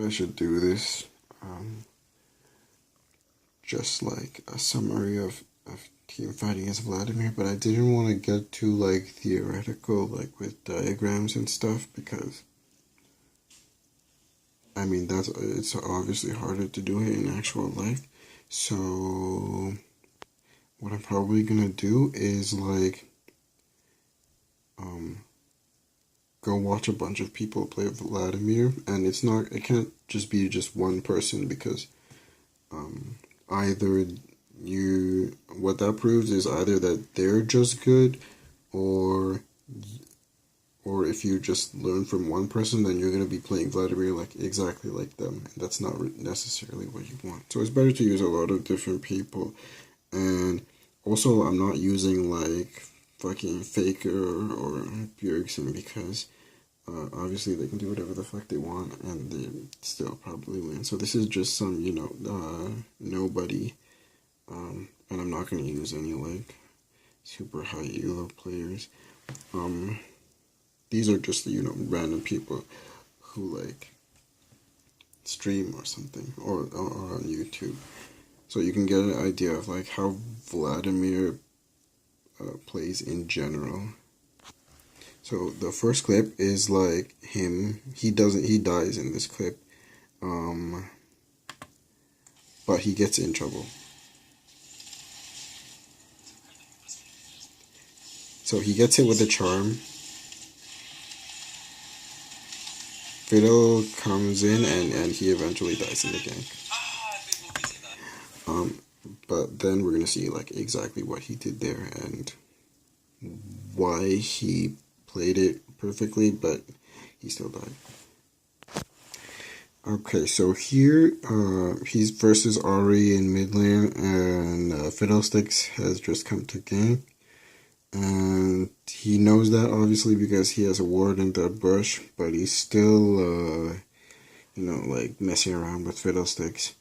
I should do this. Just like a summary of team fighting against Vladimir, but I didn't want to get too like theoretical, like with diagrams and stuff, because I mean it's obviously harder to do it in actual life. So what I'm probably gonna do is like um go watch a bunch of people play Vladimir, and it can't just be just one person because um either what that proves is either that they're just good, or or if you just learn from one person, then you're going to be playing Vladimir like exactly like them, and that's not necessarily what you want. So it's better to use a lot of different people. And also, I'm not using like fucking Faker or Bjergsen because obviously they can do whatever the fuck they want and they still probably win. So this is just some, nobody. And I'm not going to use any like super high elo players. Um, these are just, random people who like stream or something, or on YouTube. So you can get an idea of like how Vladimir plays in general. So the first clip is like him. He dies in this clip, um, but he gets in trouble. So he gets hit with a charm. Fiddle comes in and he eventually dies in the gank. Um, but then we're gonna see like exactly what he did there and why he played it perfectly, but he still died. Okay, so here he's versus Ahri in mid lane, and Fiddlesticks has just come to gank. And he knows that obviously because he has a ward in that bush, but he's still, like messing around with Fiddlesticks.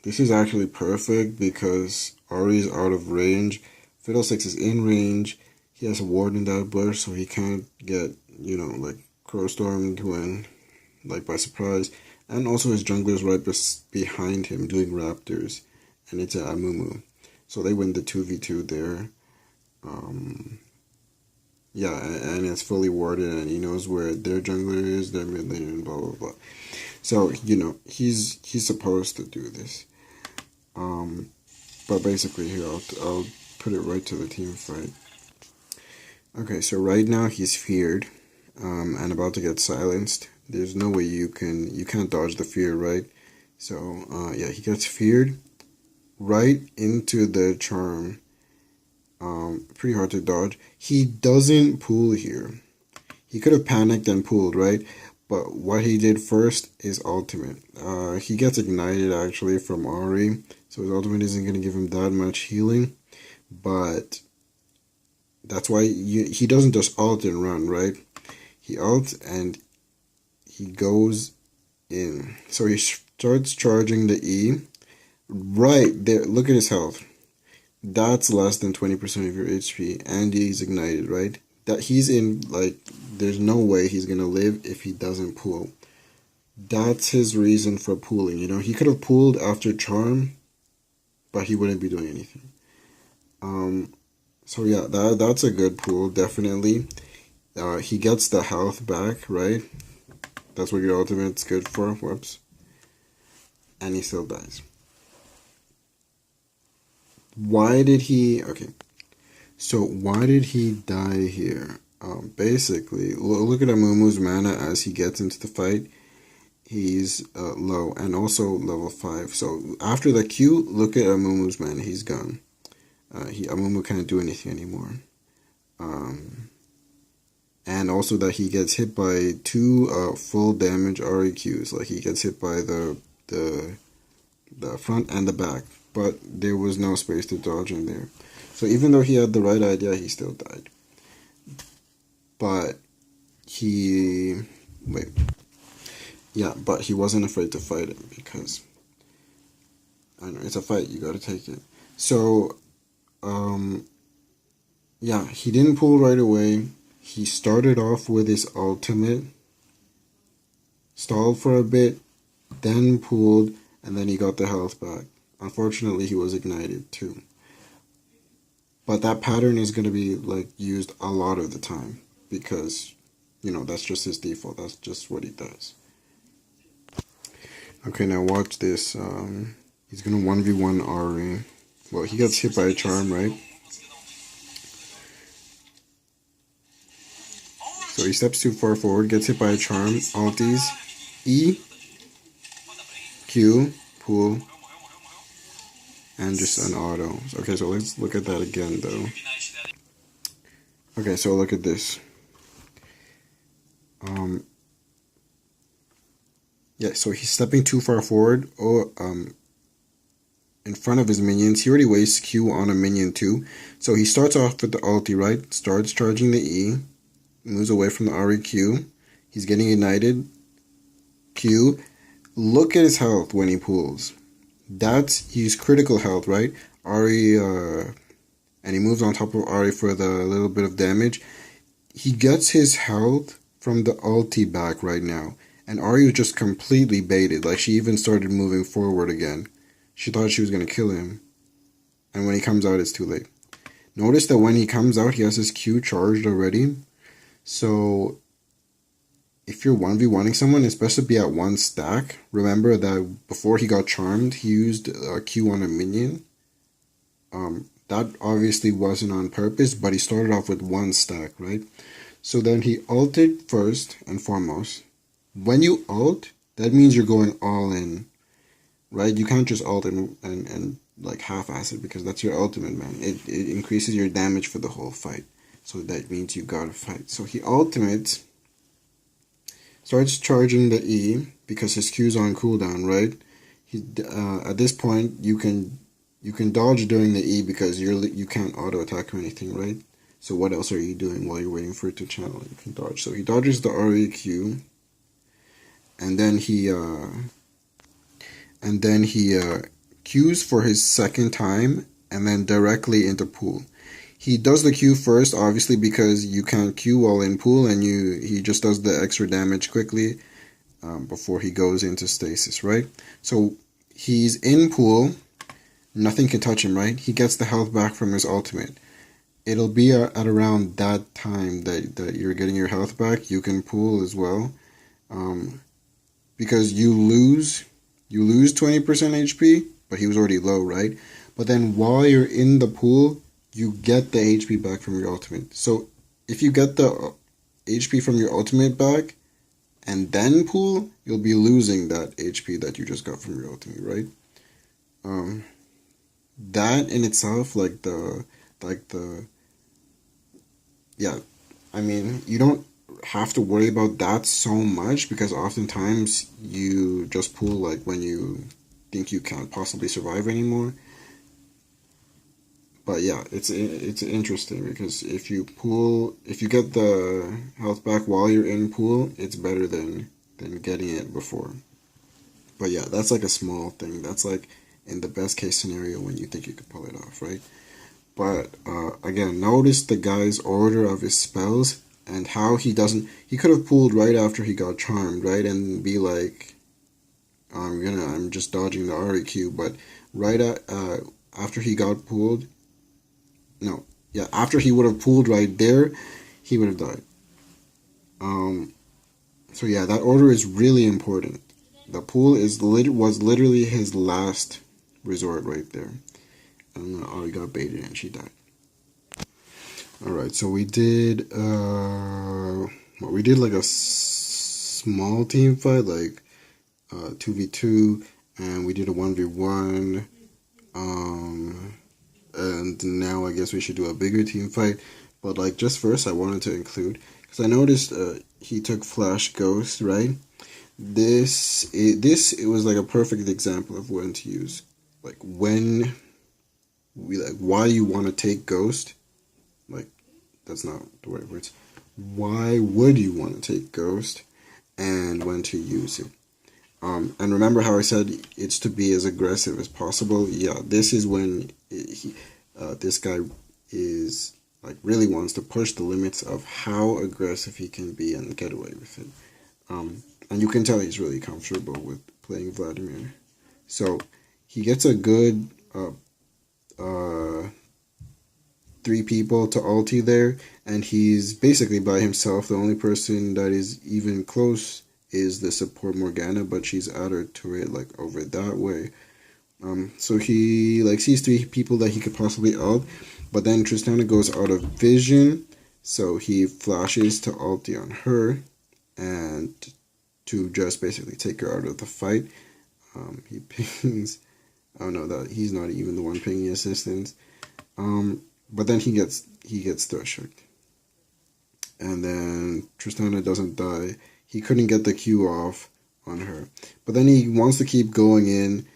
This is actually perfect because Ahri is out of range, Fiddlesticks is in range, he has a ward in that bush, so he can't get, like Crowstormed when, like by surprise. And also his jungler is right behind him doing Raptors, and it's a Amumu. So they win the 2v2 there. Yeah, and it's fully warded, and he knows where their jungler is, their mid laner, and blah blah blah. So he's supposed to do this. But basically here I'll put it right to the team fight. Okay, so right now he's feared, and about to get silenced. There's no way you can't dodge the fear, right? So yeah, he gets feared right into the charm. Pretty hard to dodge. He doesn't pull here. He could have panicked and pulled, right? But what he did first is ultimate. He gets ignited actually from Ahri, so his ultimate isn't going to give him that much healing. But that's why he doesn't just ult and run, right? He ults and he goes in. So he starts charging the E. Right there, look at his health. That's less than 20% of your HP, and he's ignited, right? That he's in, like, there's no way he's gonna live if he doesn't pull. That's his reason for pulling, He could have pulled after charm, but he wouldn't be doing anything. So yeah, that's a good pull, definitely. He gets the health back, right? That's what your ultimate's good for. Whoops. And he still dies. Why did he... Okay. So why did he die here? Basically, look at Amumu's mana as he gets into the fight. He's low and also level 5. So after the Q, look at Amumu's mana. He's gone. Amumu can't do anything anymore. And also that he gets hit by 2 full damage REQs. Like he gets hit by the front and the back, but there was no space to dodge in there. So even though he had the right idea, he still died. But but he wasn't afraid to fight it because I know it's a fight, you gotta take it. So, yeah, he didn't pull right away. He started off with his ultimate. stalled for a bit, then pulled, and then he got the health back. Unfortunately, he was ignited too. But that pattern is going to be like used a lot of the time because, that's just his default. That's just what he does. Okay, now watch this. He's going to 1v1 Ahri. Well, he gets hit by a charm, right? So he steps too far forward, gets hit by a charm, ulties, E, Q, pull, and just an auto. Okay, so let's look at that again, though. Okay, so look at this. Yeah, so he's stepping too far forward. In front of his minions. He already wastes Q on a minion too. So he starts off with the ulti, right? Starts charging the E. Moves away from the Ahri Q. He's getting ignited. Q. Look at his health when he pulls. He's critical health, right? Ahri, and he moves on top of Ahri for the little bit of damage. He gets his health from the ulti back right now. And Ahri was just completely baited. Like, she even started moving forward again. She thought she was going to kill him. And when he comes out, it's too late. Notice that when he comes out, he has his Q charged already. So, if you're 1v1ing someone, it's best to be at one stack. Remember that before he got charmed, he used a Q on a minion. That obviously wasn't on purpose, but he started off with one stack, right? So then he ulted first and foremost. When you ult, that means you're going all in. Right? You can't just ult and like half-ass it because that's your ultimate, man. It increases your damage for the whole fight. So that means you gotta fight. So he ultimates, starts charging the E because his Q's on cooldown, right? At this point you can dodge during the E because you can't auto attack or anything, right? So what else are you doing while you're waiting for it to channel? You can dodge. So he dodges the Ahri Q, and then he Qs for his second time, and then directly into pool. He does the Q first, obviously, because you can't Q while in pool, and he just does the extra damage quickly before he goes into stasis, right? So he's in pool, nothing can touch him, right? He gets the health back from his ultimate. It'll be at around that time that you're getting your health back. You can pool as well, because you lose 20% HP, but he was already low, right? But then while you're in the pool, you get the HP back from your ultimate. So if you get the HP from your ultimate back and then pool, you'll be losing that HP that you just got from your ultimate, right? That in itself, yeah, I mean, you don't have to worry about that so much because oftentimes you just pool like when you think you can't possibly survive anymore. But yeah, it's interesting because if you get the health back while you're in pool, it's better than getting it before. But yeah, that's like a small thing. That's like in the best case scenario when you think you could pull it off, right? But again, notice the guy's order of his spells and how he could have pulled right after he got charmed, right? And be like, I'm just dodging the Ahri Q, but right after he got pulled, after he would have pulled right there, he would have died. So yeah, that order is really important. The pool was literally his last resort right there. And then Ahri got baited and she died. Alright, so we did like a small team fight, like 2v2, and we did a 1v1, and now I guess we should do a bigger team fight. But like, just first I wanted to include, because I noticed he took Flash Ghost, right? It was like a perfect example of when to use, like why you want to take Ghost. Like, that's not the right words. Why would you want to take Ghost and when to use it? And remember how I said it's to be as aggressive as possible? Yeah, this is when this guy is like really wants to push the limits of how aggressive he can be and get away with it. And you can tell he's really comfortable with playing Vladimir. So he gets a good uh, 3 people to ulti there, and he's basically by himself. The only person that is even close is the support Morgana, but she's at her turret like over that way. So he like sees 3 people that he could possibly ult, but then Tristana goes out of vision, so he flashes to ulti on her and to just basically take her out of the fight. He pings. Oh no, that he's not even the one pinging assistance. But then he gets thresh hooked, and then Tristana doesn't die. He couldn't get the Q off on her, but then he wants to keep going in.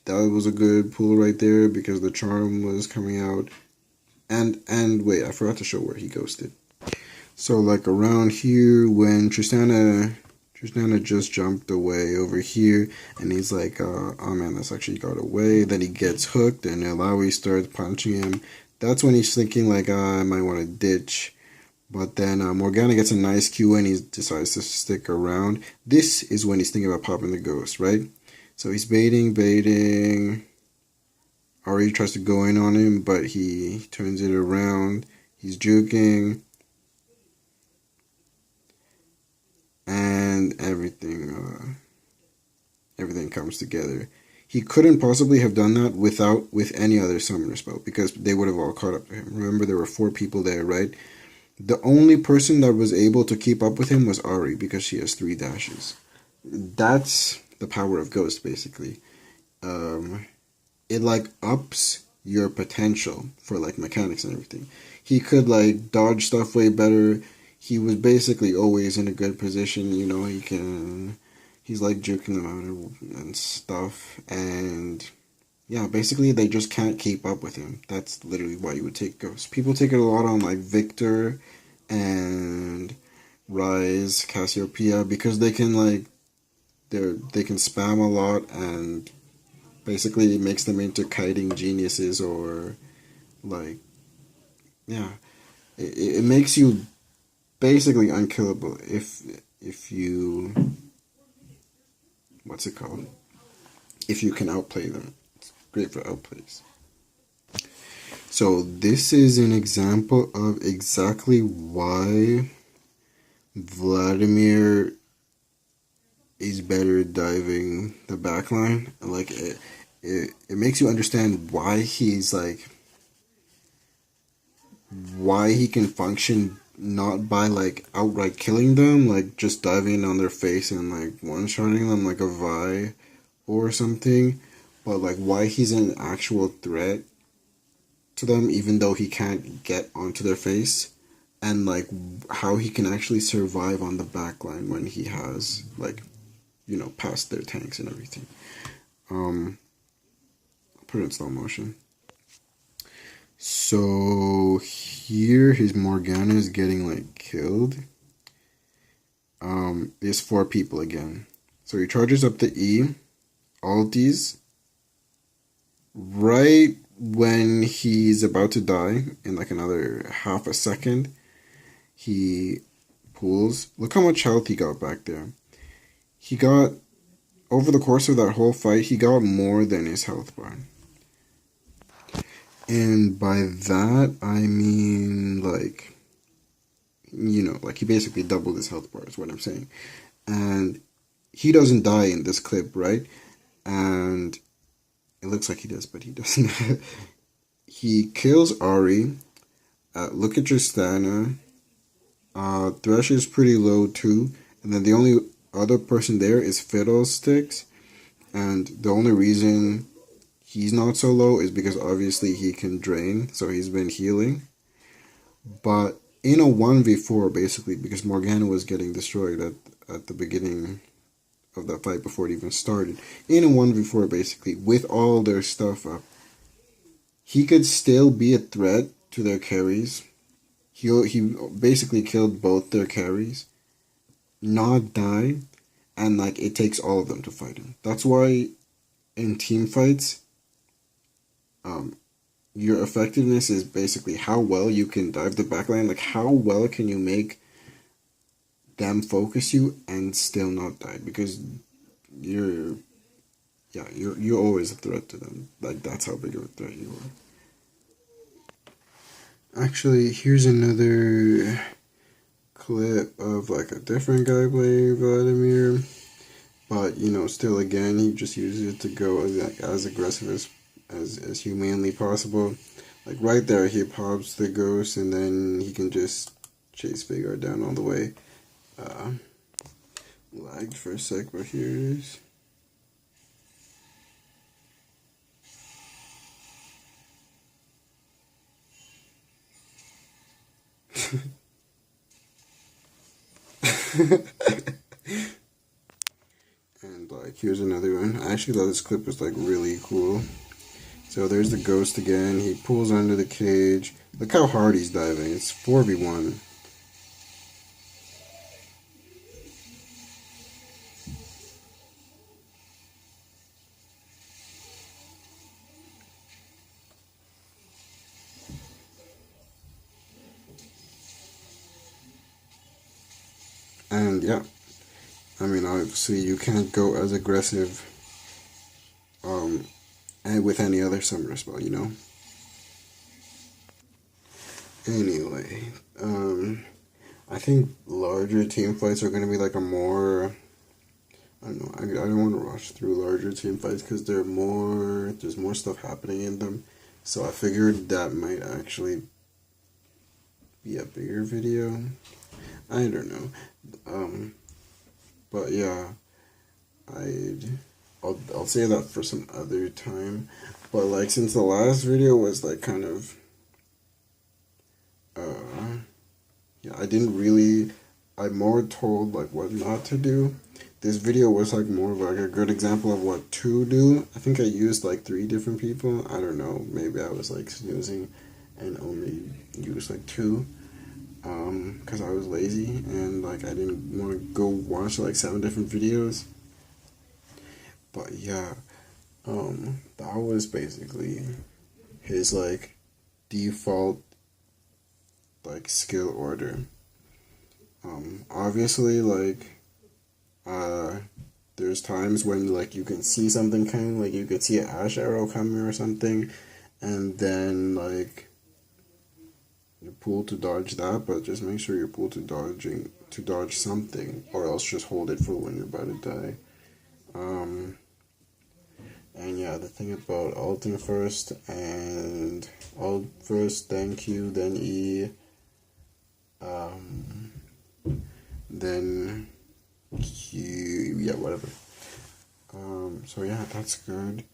That was a good pull right there because the charm was coming out. And wait, I forgot to show where he ghosted. So like around here when Tristana just jumped away over here, and he's like, oh man, that's actually got away. Then he gets hooked, and Illaoi starts punching him. That's when he's thinking like, I might want to ditch. But then Morgana gets a nice Q and he decides to stick around. This is when he's thinking about popping the ghost, right? So he's baiting. Ahri tries to go in on him, but he turns it around. He's juking. And everything comes together. He couldn't possibly have done that with any other summoner spell because they would have all caught up to him. Remember, there were 4 people there, right? The only person that was able to keep up with him was Ahri because she has 3 dashes. That's the power of Ghost, basically. It like ups your potential for like mechanics and everything. He could like dodge stuff way better. He was basically always in a good position, you know, he's like juking them out and stuff, and yeah, basically they just can't keep up with him. That's literally why you would take Ghost. People take it a lot on like Victor and Ryze, Cassiopeia, because they can like, they can spam a lot, and basically it makes them into kiting geniuses, or like, yeah, it makes you basically unkillable if you, what's it called? If you can outplay them. It's great for outplays. So this is an example of exactly why Vladimir is better diving the backline. Like it makes you understand why he's like, why he can function not by like outright killing them, like just diving on their face and like one-shotting them like a Vi or something, but like why he's an actual threat to them even though he can't get onto their face, and like how he can actually survive on the backline when he has like, you know, past their tanks and everything. I'll put it in slow motion. So here his Morgana is getting like killed. There's 4 people again. So he charges up the E, ultis. Right when he's about to die, in like another half a second, he pulls. Look how much health he got back there. He got, over the course of that whole fight, he got more than his health bar. And by that, I mean, like, you know, like he basically doubled his health bar is what I'm saying. And he doesn't die in this clip, right? And it looks like he does, but he doesn't. He kills Ahri. Look at Tristana. Thresh is pretty low too. And then the only other person there is Fiddlesticks. And the only reason he's not so low is because obviously he can drain, so he's been healing. But in a 1v4, basically, because Morgana was getting destroyed at the beginning of that fight before it even started, in a 1v4, basically, with all their stuff up, he could still be a threat to their carries. He basically killed both their carries, not die, and like it takes all of them to fight him. That's why in team fights, your effectiveness is basically how well you can dive the backline. Like how well can you make them focus you and still not die, because you're you're always a threat to them. Like, that's how big of a threat you are. Actually, here's another clip of like a different guy playing Vladimir, but still, again, he just uses it to go as aggressive as humanly possible. Like right there, he pops the ghost, and then he can just chase Veigar down all the way. Lagged for a sec, but here it is. And like, here's another one. I actually thought this clip was like really cool. So there's the ghost again. He pulls under the cage. Look how hard he's diving. It's 4v1. And yeah, I mean, obviously you can't go as aggressive and with any other summoner spell. Anyway, I think larger team fights are going to be like a more, I don't know, I don't want to rush through larger team fights because there's more stuff happening in them. So I figured that might actually be a bigger video. I don't know. But yeah, I'll say that for some other time. But like, since the last video was like kind of yeah, I'm more told like what not to do. This video was like more of like a good example of what to do. I think I used like 3 different people. I don't know, maybe I was like snoozing and only used like 2. Because I was lazy and like I didn't want to go watch like 7 different videos. But yeah, that was basically his like default like skill order. Obviously, like there's times when like you can see something coming, like you could see an ash arrow coming or something, and then like you pull to dodge that, but just make sure you pull to dodge something, or else just hold it for when you're about to die. And yeah, the thing about ulting first, and ult first, then Q, then E, then Q, yeah, whatever. So yeah, that's good.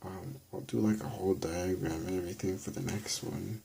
I'll do like a whole diagram and everything for the next one.